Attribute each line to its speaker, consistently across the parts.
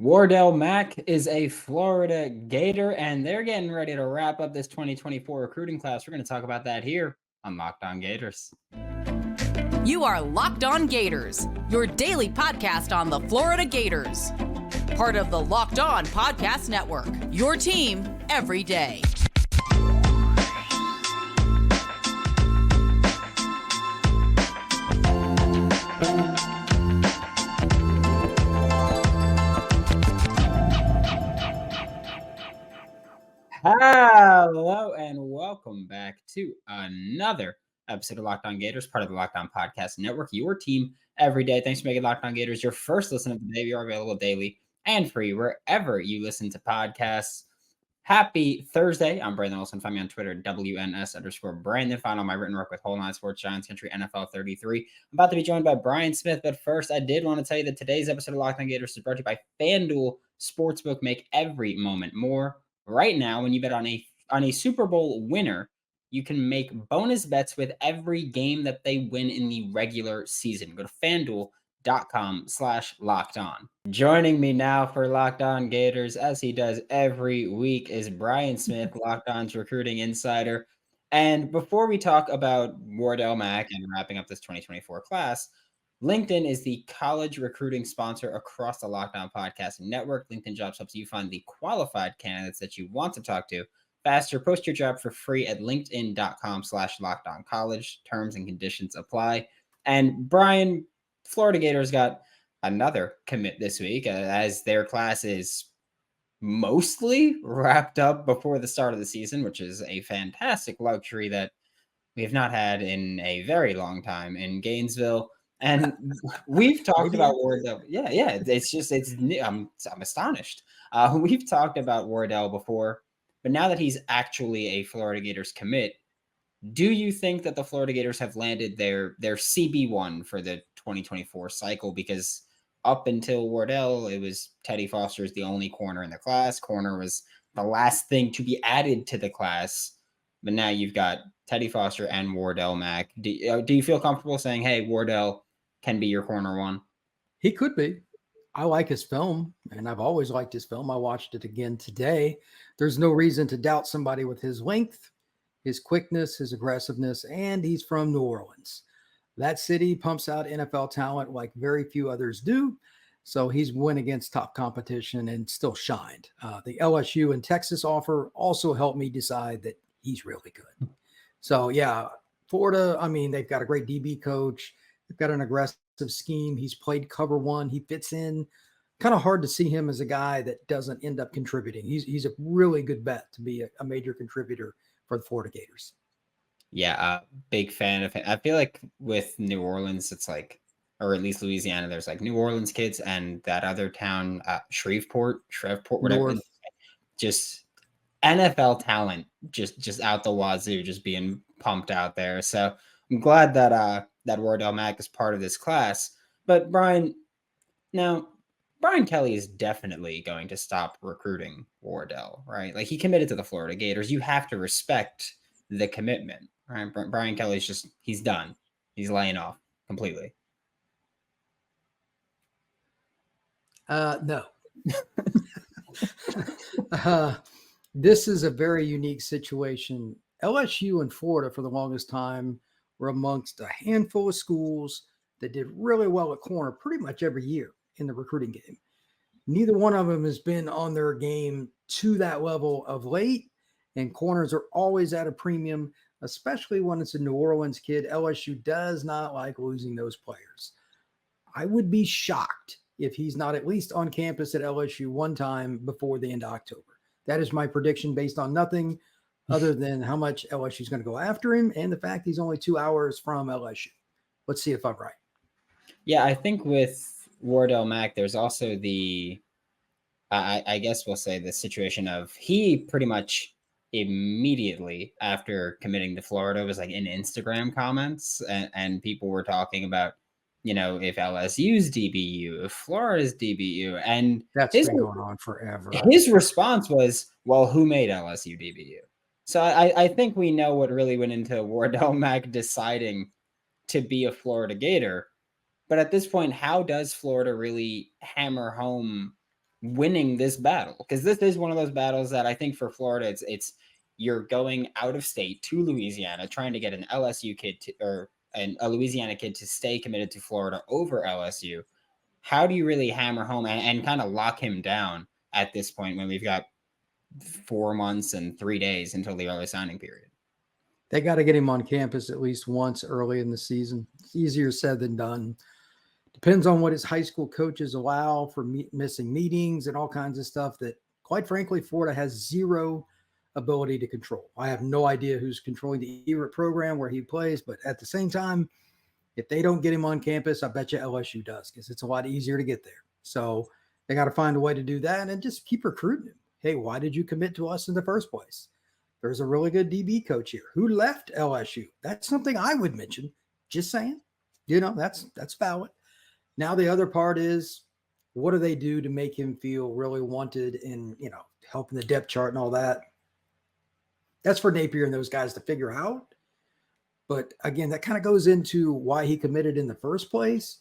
Speaker 1: Wardell Mack is a Florida Gator, and they're getting ready to wrap up this 2024 recruiting class. We're going to talk about that here on Locked On Gators.
Speaker 2: You are Locked On Gators, your daily podcast on the Florida Gators. Part of the Locked On Podcast Network, your team every day.
Speaker 1: Hello and welcome back to another episode of Locked On Gators, part of the Locked On Podcast Network, your team every day. Thanks for making Locked On Gators your first listen of the day. We are available daily and free wherever you listen to podcasts. Happy Thursday. I'm Brandon Olsen. Find me on Twitter, WNS_Brandon. Find all my written work with Whole Nine Sports, Giants Country, NFL 33. I'm about to be joined by Brian Smith, but first, I did want to tell you that today's episode of Locked On Gators is brought to you by FanDuel Sportsbook. Make every moment more. Right now, when you bet on a Super Bowl winner, you can make bonus bets with every game that they win in the regular season. Go to FanDuel.com/lockedon. Joining me now for Locked On Gators, as he does every week, is Brian Smith, Locked On's recruiting insider. And before we talk about Wardell Mack and wrapping up this 2024 class, LinkedIn is the college recruiting sponsor across the Locked On Podcast Network. LinkedIn Jobs helps you find the qualified candidates that you want to talk to faster. Post your job for free at linkedin.com/lockedoncollege. Terms and conditions apply. And Brian, Florida Gators got another commit this week as their class is mostly wrapped up before the start of the season, which is a fantastic luxury that we have not had in a very long time in Gainesville. And we've talked about Wardell. Yeah. I'm astonished. We've talked about Wardell before, but now that he's actually a Florida Gators commit, do you think that the Florida Gators have landed their CB1 for the 2024 cycle? Because up until Wardell, it was Teddy Foster is the only corner in the class. Corner was the last thing to be added to the class. But now you've got Teddy Foster and Wardell Mack. Do you feel comfortable saying, hey, Wardell can be your corner one?
Speaker 3: He could be. I like his film, and I've always liked his film. I watched it again today. There's no reason to doubt somebody with his length, his quickness, his aggressiveness, and he's from New Orleans. That city pumps out NFL talent like very few others do. So he's went against top competition and still shined. The LSU and Texas offer also helped me decide that he's really good. So, yeah, Florida, I mean, they've got a great DB coach. They've got an aggressive scheme. He's played cover one. He fits in. Kind of hard to see him as a guy that doesn't end up contributing. He's a really good bet to be a major contributor for the Florida Gators.
Speaker 1: Yeah, big fan of him. I feel like with New Orleans, it's like, or at least Louisiana, there's like New Orleans kids and that other town, Shreveport, whatever.
Speaker 3: North.
Speaker 1: Just NFL talent, just out the wazoo, just being pumped out there. So I'm glad that that Wardell Mack is part of this class. But Brian Kelly is definitely going to stop recruiting Wardell, right? Like, he committed to the Florida Gators. You have to respect the commitment, right? Brian Kelly's he's done. He's laying off completely.
Speaker 3: No. This is a very unique situation. LSU and Florida for the longest time were amongst a handful of schools that did really well at corner pretty much every year in the recruiting game. Neither one of them has been on their game to that level of late, and corners are always at a premium, especially when it's a New Orleans kid. LSU does not like losing those players. I would be shocked if he's not at least on campus at LSU one time before the end of October. That is my prediction based on nothing other than how much LSU is going to go after him and the fact he's only 2 hours from LSU. Let's see if I'm right.
Speaker 1: Yeah, I think with Wardell Mack, there's also I guess we'll say the situation of he pretty much immediately after committing to Florida was like in Instagram comments and people were talking about, if LSU's DBU, if Florida's DBU, and
Speaker 3: that's been going on forever.
Speaker 1: His response was, well, who made LSU DBU? So I think we know what really went into Wardell Mack deciding to be a Florida Gator. But at this point, how does Florida really hammer home winning this battle, because this is one of those battles that I think for Florida, it's you're going out of state to Louisiana, trying to get an LSU kid or a Louisiana kid to stay committed to Florida over LSU. How do you really hammer home and kind of lock him down at this point when we've got 4 months and 3 days until the early signing period?
Speaker 3: They got to get him on campus at least once early in the season. It's easier said than done. Depends on what his high school coaches allow for missing meetings and all kinds of stuff that, quite frankly, Florida has zero ability to control. I have no idea who's controlling the ERIT program where he plays, but at the same time, if they don't get him on campus, I bet you LSU does, because it's a lot easier to get there. So they got to find a way to do that and just keep recruiting him. Hey, why did you commit to us in the first place? There's a really good DB coach here who left LSU. That's something I would mention. Just saying, that's valid. Now, the other part is, what do they do to make him feel really wanted and, helping the depth chart and all that? That's for Napier and those guys to figure out. But again, that kind of goes into why he committed in the first place.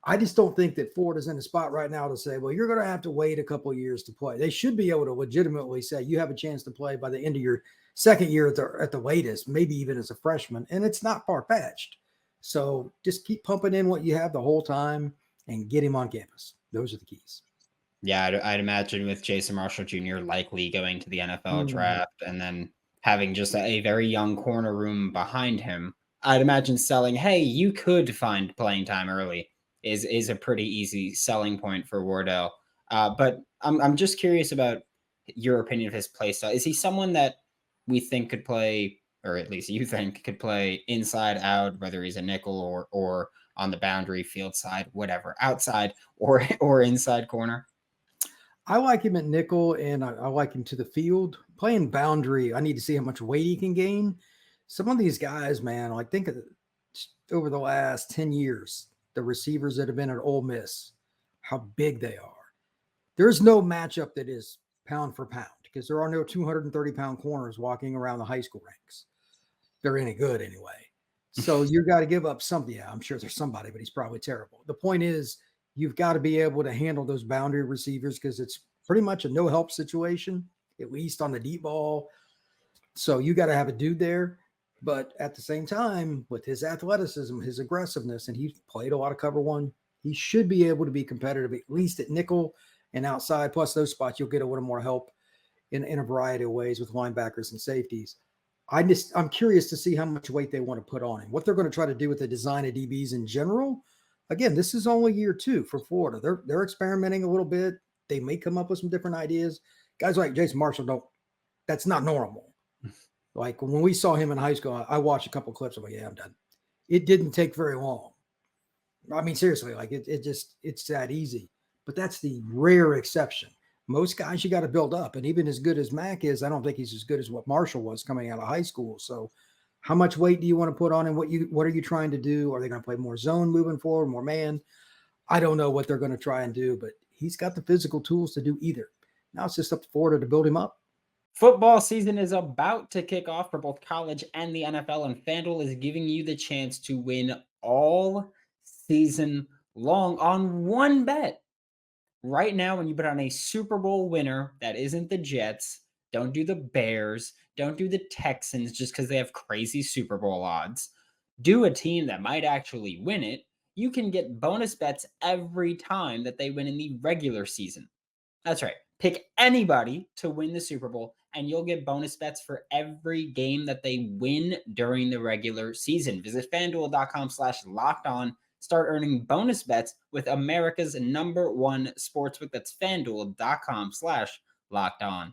Speaker 3: I just don't think that Florida's in a spot right now to say, well, you're going to have to wait a couple of years to play. They should be able to legitimately say you have a chance to play by the end of your second year at the latest, maybe even as a freshman. And it's not far-fetched. So just keep pumping in what you have the whole time and get him on campus. Those are the keys.
Speaker 1: Yeah, I'd imagine with Jason Marshall Jr. likely going to the NFL draft and then having just a very young corner room behind him, I'd imagine selling, hey, you could find playing time early is a pretty easy selling point for Wardell. But I'm just curious about your opinion of his play style. Is he someone that we think could play, or at least you think could play inside out, whether he's a nickel or on the boundary, field side, whatever, outside or inside corner?
Speaker 3: I like him at nickel, and I like him to the field. Playing boundary, I need to see how much weight he can gain. Some of these guys, man, like think of over the last 10 years, the receivers that have been at Ole Miss, how big they are. There's no matchup that is pound for pound because there are no 230-pound corners walking around the high school ranks. They're any good anyway. So you got to give up something. Yeah, I'm sure there's somebody, but he's probably terrible. The point is, you've got to be able to handle those boundary receivers because it's pretty much a no-help situation, at least on the deep ball. So you got to have a dude there. But at the same time, with his athleticism, his aggressiveness, and he's played a lot of cover one, he should be able to be competitive, at least at nickel and outside. Plus those spots, you'll get a little more help in a variety of ways with linebackers and safeties. I'm curious to see how much weight they want to put on him, what they're going to try to do with the design of DBs in general. Again, this is only year 2 for Florida. They're experimenting a little bit. They may come up with some different ideas. Guys like Jason Marshall that's not normal. Like when we saw him in high school, I watched a couple of clips. I'm like, yeah, I'm done. It didn't take very long. I mean, seriously, like it's that easy. But that's the rare exception. Most guys you got to build up. And even as good as Mack is, I don't think he's as good as what Marshall was coming out of high school. So how much weight do you want to put on him? What are you trying to do? Are they going to play more zone moving forward, more man? I don't know what they're going to try and do, but he's got the physical tools to do either. Now it's just up to Florida to build him up.
Speaker 1: Football season is about to kick off for both college and the NFL, and FanDuel is giving you the chance to win all season long on one bet. Right now, when you bet on a Super Bowl winner that isn't the Jets, don't do the Bears, don't do the Texans just because they have crazy Super Bowl odds. Do a team that might actually win it. You can get bonus bets every time that they win in the regular season. That's right. Pick anybody to win the Super Bowl, and you'll get bonus bets for every game that they win during the regular season. Visit FanDuel.com/LockedOn. Start earning bonus bets with America's #1 sportsbook. That's FanDuel.com/LockedOn.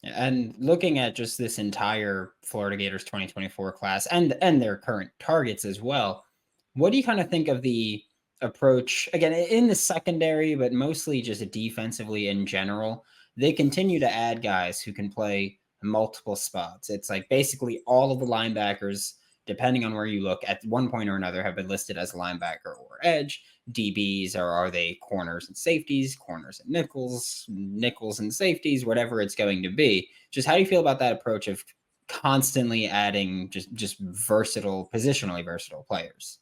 Speaker 1: And looking at just this entire Florida Gators 2024 class and their current targets as well, what do you kind of think of the approach, again, in the secondary, but mostly just defensively in general? They continue to add guys who can play multiple spots. It's like basically all of the linebackers, depending on where you look, at one point or another have been listed as linebacker or edge. DBs, or are they corners and safeties, corners and nickels and safeties, whatever it's going to be. Just how do you feel about that approach of constantly adding just versatile, positionally versatile players?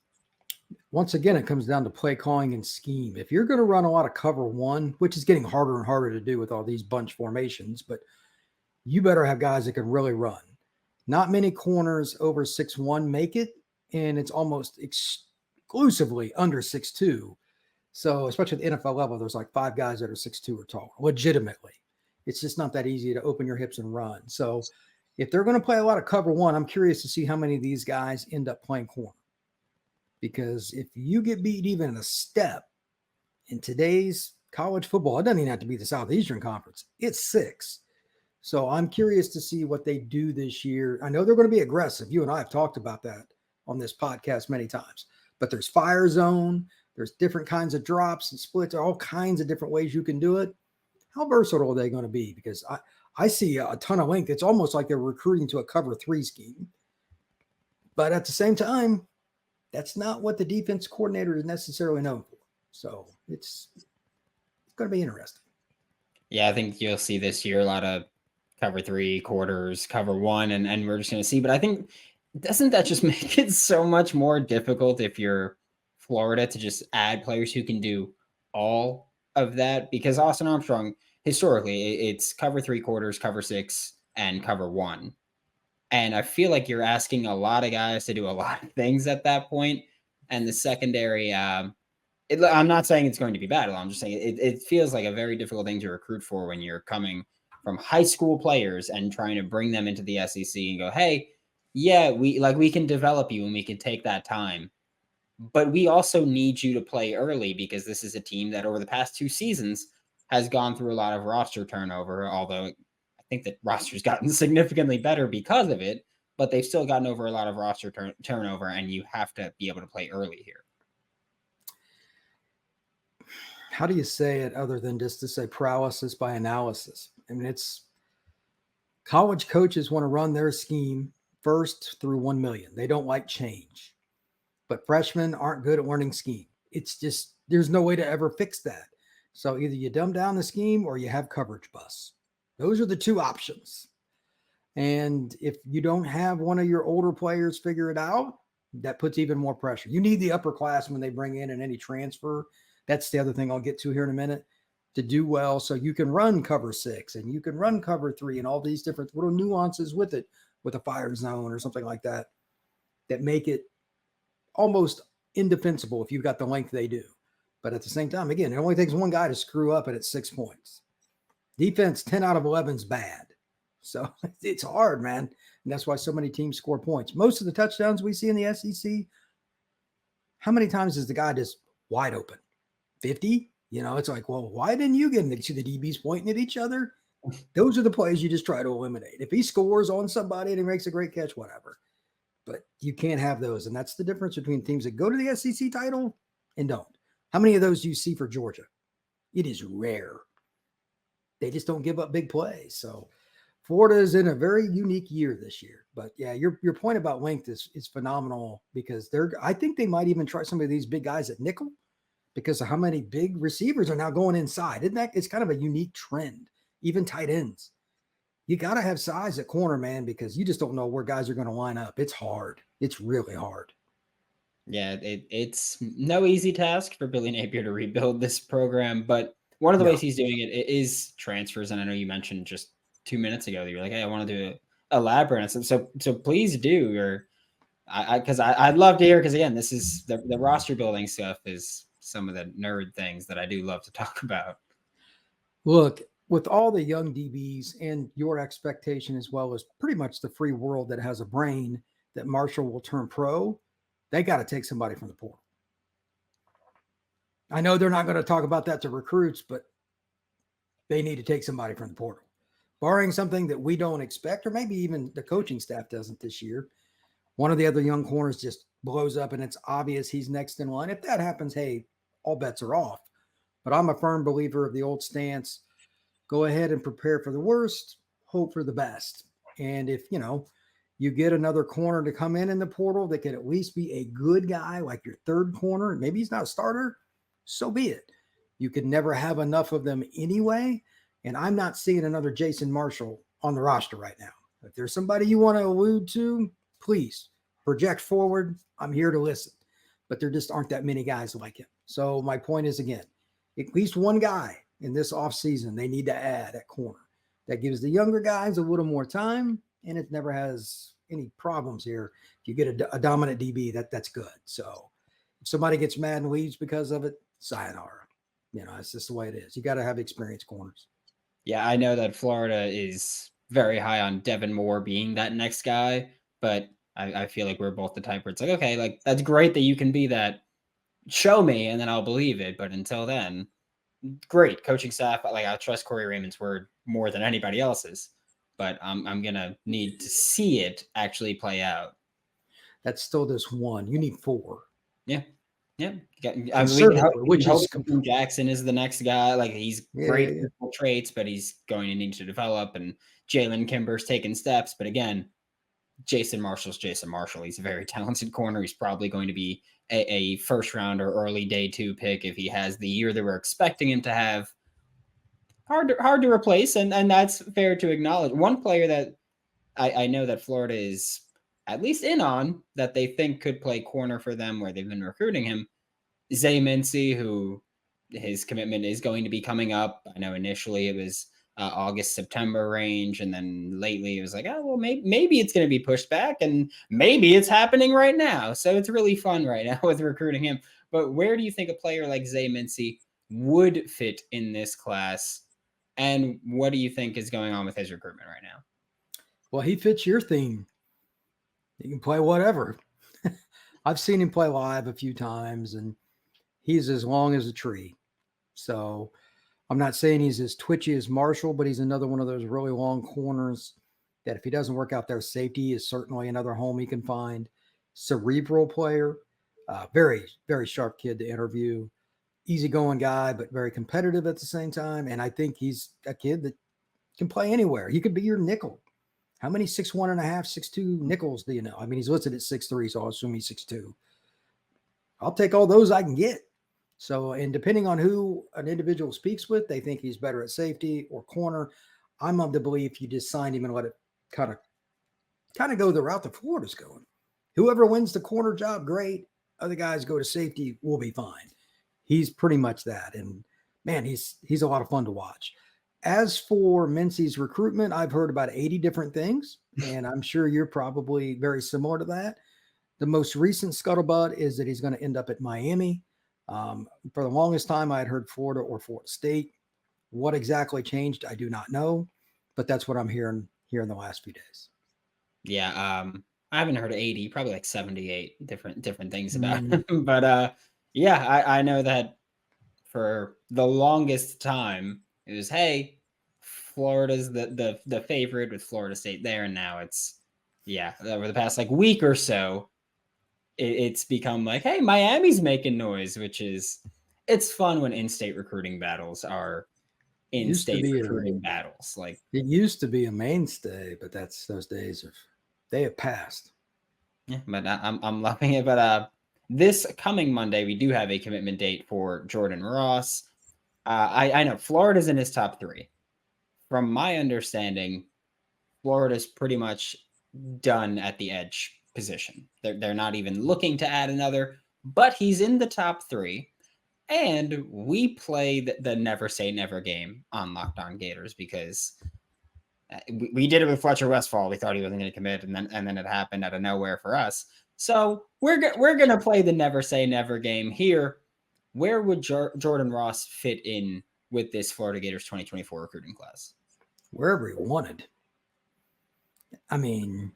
Speaker 3: Once again, it comes down to play calling and scheme. If you're going to run a lot of cover one, which is getting harder and harder to do with all these bunch formations, but you better have guys that can really run. Not many corners over 6'1" make it, and it's almost exclusively under 6'2". So especially at the NFL level, there's like 5 guys that are 6'2" or taller, legitimately. It's just not that easy to open your hips and run. So if they're going to play a lot of cover one, I'm curious to see how many of these guys end up playing corner. Because if you get beat even a step in today's college football, it doesn't even have to be the Southeastern Conference. It's 6. So I'm curious to see what they do this year. I know they're going to be aggressive. You and I have talked about that on this podcast many times. But there's fire zone. There's different kinds of drops and splits. There are all kinds of different ways you can do it. How versatile are they going to be? Because I see a ton of length. It's almost like they're recruiting to a cover 3 scheme. But at the same time, that's not what the defense coordinator is necessarily known for. So it's going to be interesting.
Speaker 1: Yeah, I think you'll see this year a lot of cover 3 quarters, cover 1, and we're just going to see. But I think, doesn't that just make it so much more difficult if you're Florida to just add players who can do all of that? Because Austin Armstrong, historically, it's cover 3 quarters, cover 6, and cover 1. And I feel like you're asking a lot of guys to do a lot of things at that point. And the secondary, I'm not saying it's going to be bad. I'm just saying it feels like a very difficult thing to recruit for when you're coming from high school players and trying to bring them into the SEC and go, hey, yeah, we can develop you and we can take that time. But we also need you to play early because this is a team that over the past 2 seasons has gone through a lot of roster turnover, although I think that roster's gotten significantly better because of it, but they've still gotten over a lot of roster turnover, and you have to be able to play early here.
Speaker 3: How do you say it other than just to say paralysis by analysis? I mean, it's college coaches want to run their scheme first through 1 million. They don't like change. But freshmen aren't good at learning scheme. It's just, there's no way to ever fix that. So either you dumb down the scheme or you have coverage busts. Those are the 2 options. And if you don't have one of your older players figure it out, that puts even more pressure. You need the upperclassmen they bring in any transfer. That's the other thing I'll get to here in a minute, to do well. So you can run cover 6 and you can run cover 3 and all these different little nuances with it, with a fire zone or something like that, that make it almost indefensible if you've got the length they do. But at the same time, again, it only takes one guy to screw up and it's 6 points. Defense 10 out of 11 is bad. So it's hard, man. And that's why so many teams score points. Most of the touchdowns we see in the SEC, how many times is the guy just wide open? 50? You know, it's like, well, why didn't you get in to the DBs pointing at each other? Those are the plays you just try to eliminate. If he scores on somebody and he makes a great catch, whatever. But you can't have those. And that's the difference between teams that go to the SEC title and don't. How many of those do you see for Georgia? It is rare. They just don't give up big plays. So Florida is in a very unique year this year. But yeah, your point about length is phenomenal because I think they might even try some of these big guys at nickel because of how many big receivers are now going inside. Isn't that, it's kind of a unique trend, even tight ends. You got to have size at corner, man, because you just don't know where guys are going to line up. It's hard. It's really hard.
Speaker 1: Yeah, it's no easy task for Billy Napier to rebuild this program, but one of the ways he's doing it is transfers. And I know you mentioned just 2 minutes ago that you're like, hey, I want to do elaborate. So please do. Or because I'd love to hear, because again, this is the roster building stuff is some of the nerd things that I do love to talk about.
Speaker 3: Look, with all the young DBs and your expectation, as well as pretty much the free world that has a brain that Marshall will turn pro, they got to take somebody from the portal. I know they're not going to talk about that to recruits, but they need to take somebody from the portal. Barring something that we don't expect, or maybe even the coaching staff doesn't this year, one of the other young corners just blows up and it's obvious he's next in line. If that happens, hey, all bets are off. But I'm a firm believer of the old stance. Go ahead and prepare for the worst, hope for the best. And if, you get another corner to come in the portal that could at least be a good guy, like your third corner, and maybe he's not a starter, so be it. You could never have enough of them anyway. And I'm not seeing another Jason Marshall on the roster right now. If there's somebody you want to allude to, please project forward. I'm here to listen. but there just aren't that many guys like him. So my point is, again, at least one guy in this offseason they need to add at corner. That gives the younger guys a little more time, and it never has any problems here. If you get a dominant DB, that's good. So if somebody gets mad and leaves because of it, sayonara. It's just the way it is. You got to have experienced corners.
Speaker 1: Yeah, I know that Florida is very high on Devin Moore being that next guy, but I feel like we're both the type where it's like, okay, like that's great that you can be that. Show me, and then I'll believe it. But until then, great coaching staff. Like I trust Corey Raymond's word more than anybody else's. But I'm gonna need to see it actually play out.
Speaker 3: That's still just one. You need 4.
Speaker 1: Yeah. I mean,
Speaker 3: which is
Speaker 1: Jackson is the next guy. Like he's great physical traits, but he's going to need to develop. And Jalen Kimber's taking steps. But again, Jason Marshall's Jason Marshall. He's a very talented corner. He's probably going to be a first round or early day 2 pick if he has the year that we're expecting him to have. Hard to replace, and that's fair to acknowledge. One player that I know that Florida is at least in on that they think could play corner for them where they've been recruiting him, Zay Mincey, who his commitment is going to be coming up. I know initially it was August, September range. And then lately it was like, oh, well, maybe it's going to be pushed back and maybe it's happening right now. So it's really fun right now with recruiting him. But where do you think a player like Zay Mincey would fit in this class? And what do you think is going on with his recruitment right now?
Speaker 3: Well, he fits your theme. He can play whatever. I've seen him play live a few times, and he's as long as a tree. So I'm not saying he's as twitchy as Marshall, but he's another one of those really long corners that if he doesn't work out there, safety is certainly another home he can find. Cerebral player, very, very sharp kid to interview. Easygoing guy, but very competitive at the same time. And I think he's a kid that can play anywhere. He could be your nickel. How many 6'1.5", 6'2" nickels do you know? I mean, he's listed at 6'3", so I'll assume he's 6'2". I'll take all those I can get. So, and depending on who an individual speaks with, they think he's better at safety or corner. I'm of the belief you just signed him and let it kind of go the route that Florida's going. Whoever wins the corner job, great. Other guys go to safety, we'll be fine. He's pretty much that. And man, he's a lot of fun to watch. As for Mincey's recruitment, I've heard about 80 different things, and I'm sure you're probably very similar to that. The most recent scuttlebutt is that he's going to end up at Miami. For the longest time, I had heard Florida or Florida State. What exactly changed, I do not know, but that's what I'm hearing here in the last few days.
Speaker 1: Yeah, I haven't heard 80, probably like 78 different things about him. But yeah, I know that for the longest time, it was, hey, Florida's the favorite with Florida State there. And now it's, yeah, over the past like week or so, it's become like, hey, Miami's making noise, which is, it's fun when in-state recruiting battles are in-state recruiting battles. Like
Speaker 3: it used to be a mainstay, but those days they have passed.
Speaker 1: Yeah, but I'm loving it. But this coming Monday, we do have a commitment date for Jordan Ross. I know Florida's in his top 3. From my understanding, Florida's pretty much done at the edge position. They're not even looking to add another, but he's in the top 3. And we play the never say never game on Locked On Gators because we did it with Fletcher Westphal. We thought he wasn't going to commit, and then it happened out of nowhere for us. So we're going to play the never say never game here. Where would Jordan Ross fit in with this Florida Gators 2024 recruiting class?
Speaker 3: Wherever he wanted. I mean,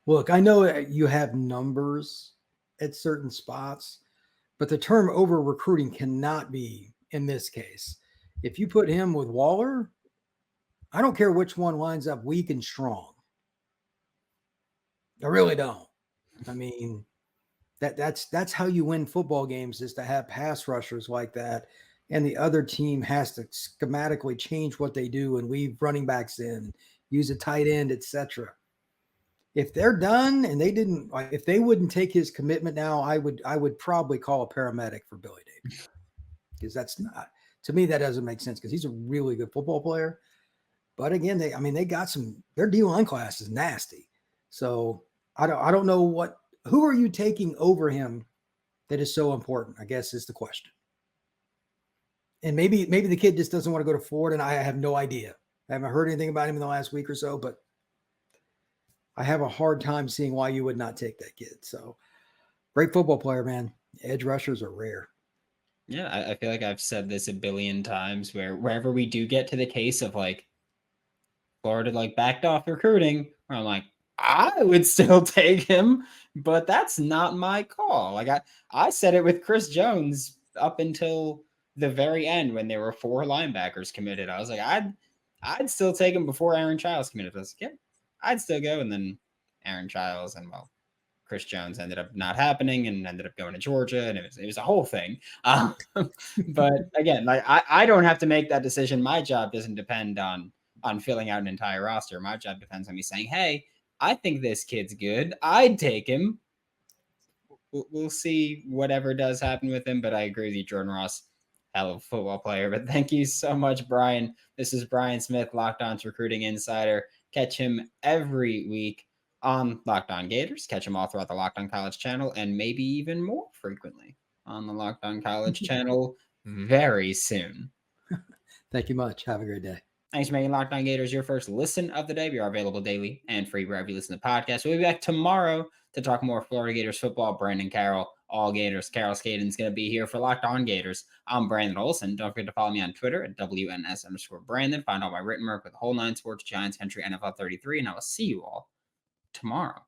Speaker 3: look, I know you have numbers at certain spots, but the term over recruiting cannot be in this case. If you put him with Waller, I don't care which one lines up weak and strong. I really don't. I mean, that's how you win football games, is to have pass rushers like that. And the other team has to schematically change what they do and weave running backs in, use a tight end, etc. If they're done and if they wouldn't take his commitment now, I would probably call a paramedic for Billy Davis, because that's not, to me, that doesn't make sense, because he's a really good football player. But again, they got their D-line class is nasty. So I don't know who are you taking over him that is so important, I guess, is the question. And maybe the kid just doesn't want to go to Florida, and I have no idea. I haven't heard anything about him in the last week or so, but I have a hard time seeing why you would not take that kid. So great football player, man. Edge rushers are rare.
Speaker 1: Yeah, I feel like I've said this a billion times where wherever we do get to the case of like Florida like backed off recruiting, where I'm like, I would still take him, but that's not my call. Like I said it with Chris Jones up until the very end when there were 4 linebackers committed. I was like, I'd still take him before Aaron Childs committed. I was like, yeah, I'd still go. And then Aaron Childs and Chris Jones ended up not happening and ended up going to Georgia, and it was a whole thing. But again, like I don't have to make that decision. My job doesn't depend on filling out an entire roster. My job depends on me saying, hey, I think this kid's good. I'd take him. We'll see whatever does happen with him, but I agree with you, Jordan Ross, hell of a football player. But thank you so much, Brian. This is Brian Smith, Locked On's Recruiting Insider. Catch him every week on Locked On Gators. Catch him all throughout the Locked On College channel, and maybe even more frequently on the Locked On College channel very soon.
Speaker 3: Thank you much. Have a great day.
Speaker 1: Thanks for making Locked On Gators your first listen of the day. We are available daily and free wherever you listen to podcasts. We'll be back tomorrow to talk more Florida Gators football. Brandon Carroll, all Gators. Carol Skaden's going to be here for Locked On Gators. I'm Brandon Olsen. Don't forget to follow me on Twitter at WNS_Brandon. Find all my written work with the whole 9 sports, Giants, Country, NFL 33, and I will see you all tomorrow.